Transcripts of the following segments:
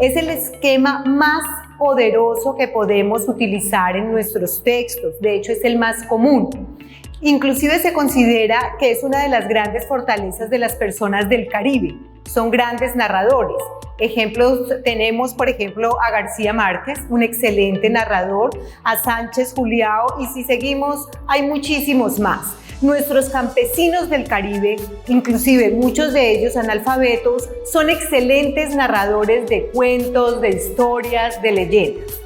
Es el esquema más poderoso que podemos utilizar en nuestros textos. De hecho, es el más común. Inclusive se considera que es una de las grandes fortalezas de las personas del Caribe. Son grandes narradores. Ejemplos tenemos, por ejemplo, a García Márquez, un excelente narrador, a Sánchez Julião, y si seguimos, hay muchísimos más. Nuestros campesinos del Caribe, inclusive muchos de ellos analfabetos, son excelentes narradores de cuentos, de historias, de leyendas.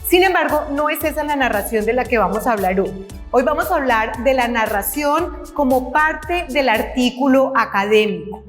Sin embargo, no es esa la narración de la que vamos a hablar hoy. Hoy vamos a hablar de la narración como parte del artículo académico.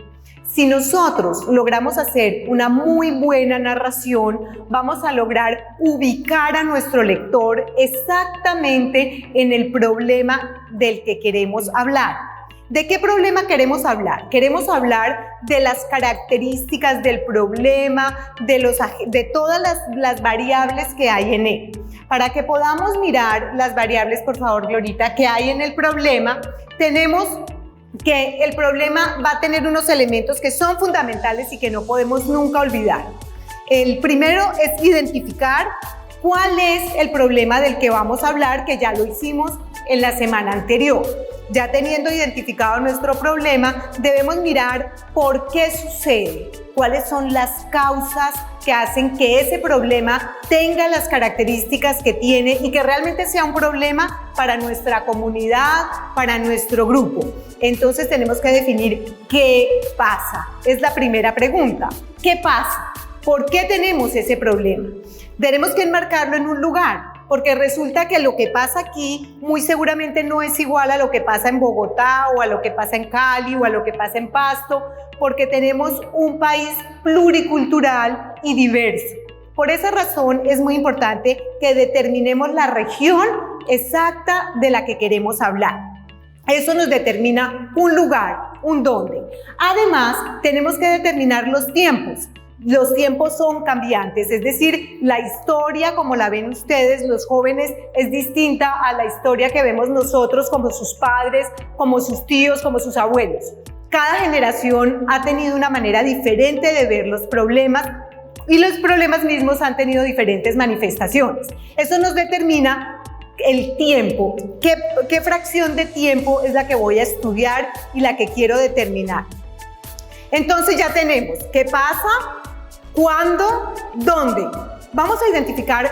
Si nosotros logramos hacer una muy buena narración, vamos a lograr ubicar a nuestro lector exactamente en el problema del que queremos hablar. ¿De qué problema queremos hablar? Queremos hablar de las características del problema, de todas las variables que hay en él. Para que podamos mirar las variables, por favor, Glorita, que hay en el problema, tenemos que el problema va a tener unos elementos que son fundamentales y que no podemos nunca olvidar. El primero es identificar cuál es el problema del que vamos a hablar, que ya lo hicimos en la semana anterior. Ya teniendo identificado nuestro problema, debemos mirar por qué sucede, cuáles son las causas que hacen que ese problema tenga las características que tiene y que realmente sea un problema para nuestra comunidad, para nuestro grupo. Entonces tenemos que definir qué pasa. Es la primera pregunta. ¿Qué pasa? ¿Por qué tenemos ese problema? Tenemos que enmarcarlo en un lugar, porque resulta que lo que pasa aquí muy seguramente no es igual a lo que pasa en Bogotá o a lo que pasa en Cali o a lo que pasa en Pasto, porque tenemos un país pluricultural y diverso. Por esa razón es muy importante que determinemos la región exacta de la que queremos hablar. Eso nos determina un lugar, un dónde. Además, tenemos que determinar los tiempos. Los tiempos son cambiantes, es decir, la historia como la ven ustedes, los jóvenes, es distinta a la historia que vemos nosotros como sus padres, como sus tíos, como sus abuelos. Cada generación ha tenido una manera diferente de ver los problemas y los problemas mismos han tenido diferentes manifestaciones. Eso nos determina el tiempo. ¿Qué fracción de tiempo es la que voy a estudiar y la que quiero determinar? Entonces ya tenemos qué pasa, cuándo, dónde. Vamos a identificar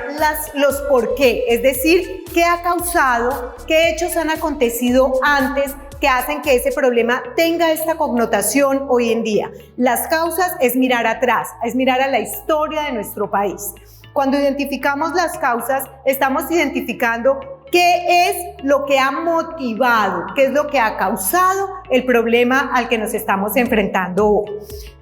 los por qué, es decir, qué ha causado, qué hechos han acontecido antes que hacen que ese problema tenga esta connotación hoy en día. Las causas es mirar atrás, es mirar a la historia de nuestro país. Cuando identificamos las causas, estamos identificando qué es lo que ha motivado, qué es lo que ha causado el problema al que nos estamos enfrentando hoy.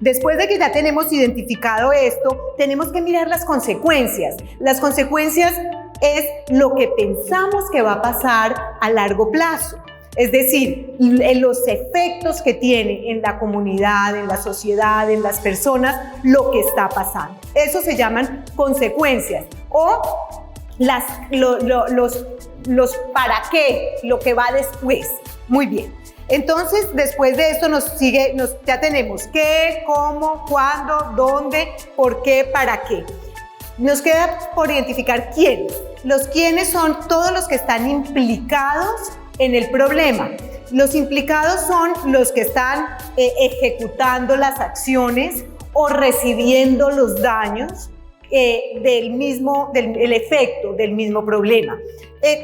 Después de que ya tenemos identificado esto, tenemos que mirar las consecuencias. Las consecuencias es lo que pensamos que va a pasar a largo plazo. Es decir, los efectos que tiene en la comunidad, en la sociedad, en las personas, lo que está pasando. Eso se llaman consecuencias o los para qué, lo que va después. Muy bien. Entonces, después de esto ya tenemos qué, cómo, cuándo, dónde, por qué, para qué. Nos queda por identificar quiénes. Los quiénes son todos los que están implicados en el problema. Los implicados son los que están ejecutando las acciones o recibiendo los daños del efecto del mismo problema.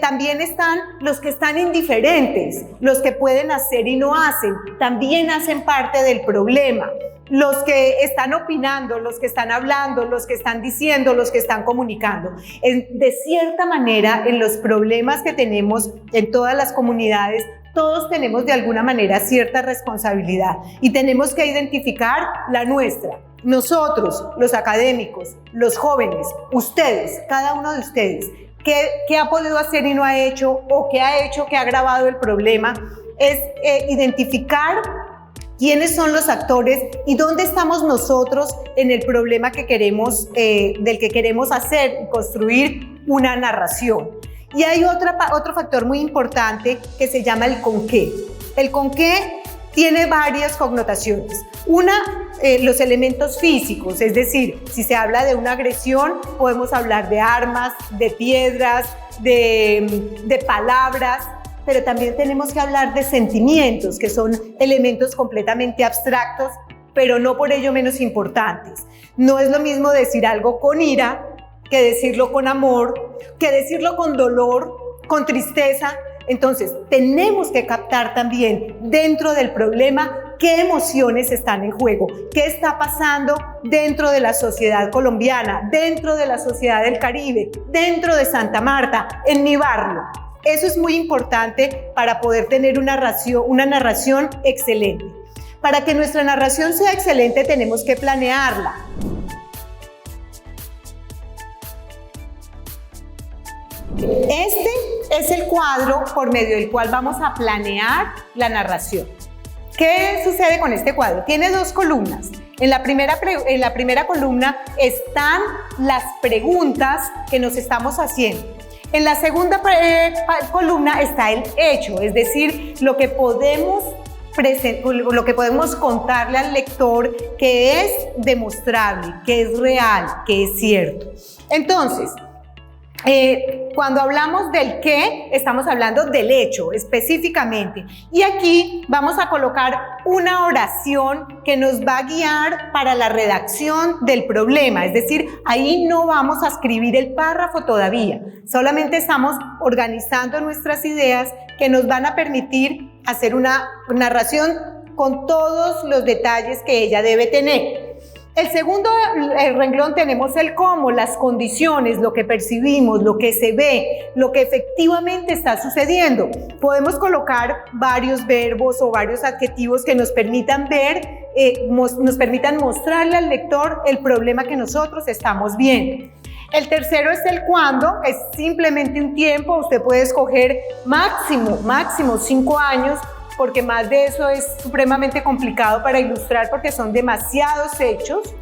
También están los que están indiferentes, los que pueden hacer y no hacen, también hacen parte del problema. Los que están opinando, los que están hablando, los que están diciendo, los que están comunicando. De cierta manera, en los problemas que tenemos en todas las comunidades, todos tenemos de alguna manera cierta responsabilidad y tenemos que identificar la nuestra. Nosotros, los académicos, los jóvenes, ustedes, cada uno de ustedes, ¿qué ha podido hacer y no ha hecho o qué ha hecho que ha agravado el problema? Es identificar quiénes son los actores y dónde estamos nosotros en el problema que queremos, del que queremos hacer y construir una narración. Y hay otro factor muy importante que se llama el con qué. El con qué tiene varias connotaciones. Una los elementos físicos, es decir, si se habla de una agresión, podemos hablar de armas, de piedras, de palabras, pero también tenemos que hablar de sentimientos, que son elementos completamente abstractos, pero no por ello menos importantes. No es lo mismo decir algo con ira que decirlo con amor, que decirlo con dolor, con tristeza. Entonces, tenemos que captar también dentro del problema qué emociones están en juego, qué está pasando dentro de la sociedad colombiana, dentro de la sociedad del Caribe, dentro de Santa Marta, en mi barrio. Eso es muy importante para poder tener una narración excelente. Para que nuestra narración sea excelente, tenemos que planearla. Este es el cuadro por medio del cual vamos a planear la narración. ¿Qué sucede con este cuadro? Tiene dos columnas. En la primera columna están las preguntas que nos estamos haciendo. En la segunda columna está el hecho, es decir, lo que podemos contarle al lector que es demostrable, que es real, que es cierto. Entonces, cuando hablamos del qué, estamos hablando del hecho específicamente. Y aquí vamos a colocar una oración que nos va a guiar para la redacción del problema. Es decir, ahí no vamos a escribir el párrafo todavía. Solamente estamos organizando nuestras ideas que nos van a permitir hacer una narración con todos los detalles que ella debe tener. El segundo renglón tenemos el cómo, las condiciones, lo que percibimos, lo que se ve, lo que efectivamente está sucediendo. Podemos colocar varios verbos o varios adjetivos que nos permitan ver, nos permitan mostrarle al lector el problema que nosotros estamos viendo. El tercero es el cuándo, es simplemente un tiempo. Usted puede escoger máximo 5 años, porque más de eso es supremamente complicado para ilustrar porque son demasiados hechos.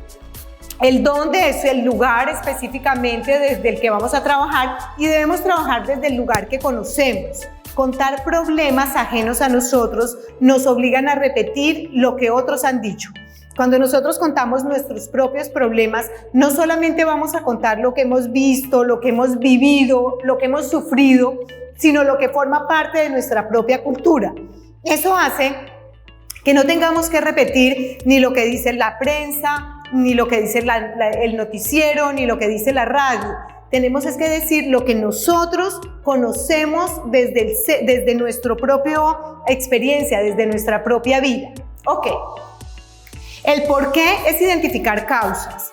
El dónde es el lugar específicamente desde el que vamos a trabajar y debemos trabajar desde el lugar que conocemos. Contar problemas ajenos a nosotros nos obligan a repetir lo que otros han dicho. Cuando nosotros contamos nuestros propios problemas, no solamente vamos a contar lo que hemos visto, lo que hemos vivido, lo que hemos sufrido, sino lo que forma parte de nuestra propia cultura. Eso hace que no tengamos que repetir ni lo que dice la prensa, ni lo que dice el noticiero, ni lo que dice la radio. Tenemos que decir lo que nosotros conocemos desde nuestra propia experiencia, desde nuestra propia vida. Ok. El por qué es identificar causas.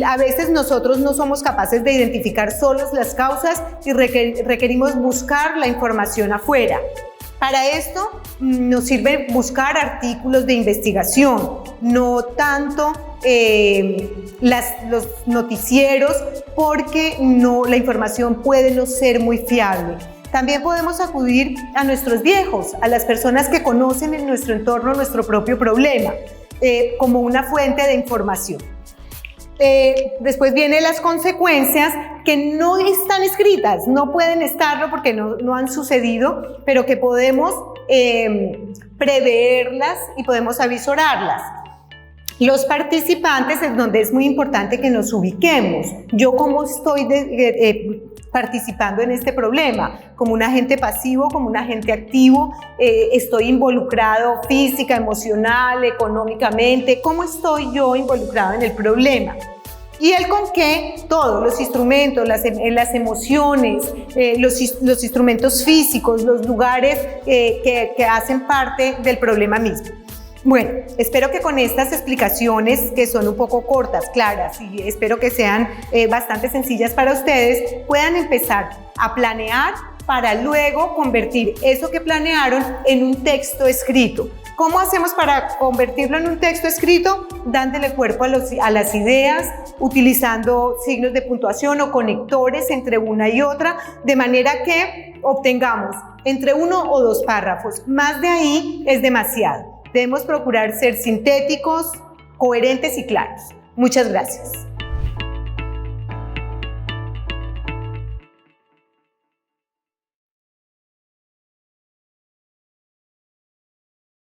A veces nosotros no somos capaces de identificar solos las causas y requerimos buscar la información afuera. Para esto nos sirve buscar artículos de investigación, no tanto los noticieros, porque la información puede no ser muy fiable. También podemos acudir a nuestros viejos, a las personas que conocen en nuestro entorno nuestro propio problema, como una fuente de información. Después vienen las consecuencias que no están escritas, no pueden estarlo porque no han sucedido, pero que podemos preverlas y podemos avisorarlas. Los participantes es donde es muy importante que nos ubiquemos. Yo cómo estoy participando en este problema, como un agente pasivo, como un agente activo, estoy involucrado física, emocional, económicamente, ¿cómo estoy yo involucrado en el problema? Y el con qué, todos los instrumentos, las emociones, los instrumentos físicos, los lugares que hacen parte del problema mismo. Bueno, espero que con estas explicaciones, que son un poco cortas, claras, y espero que sean bastante sencillas para ustedes, puedan empezar a planear para luego convertir eso que planearon en un texto escrito. ¿Cómo hacemos para convertirlo en un texto escrito? Dándole cuerpo a las ideas, utilizando signos de puntuación o conectores entre una y otra, de manera que obtengamos entre 1 o 2 párrafos. Más de ahí es demasiado. Debemos procurar ser sintéticos, coherentes y claros. Muchas gracias.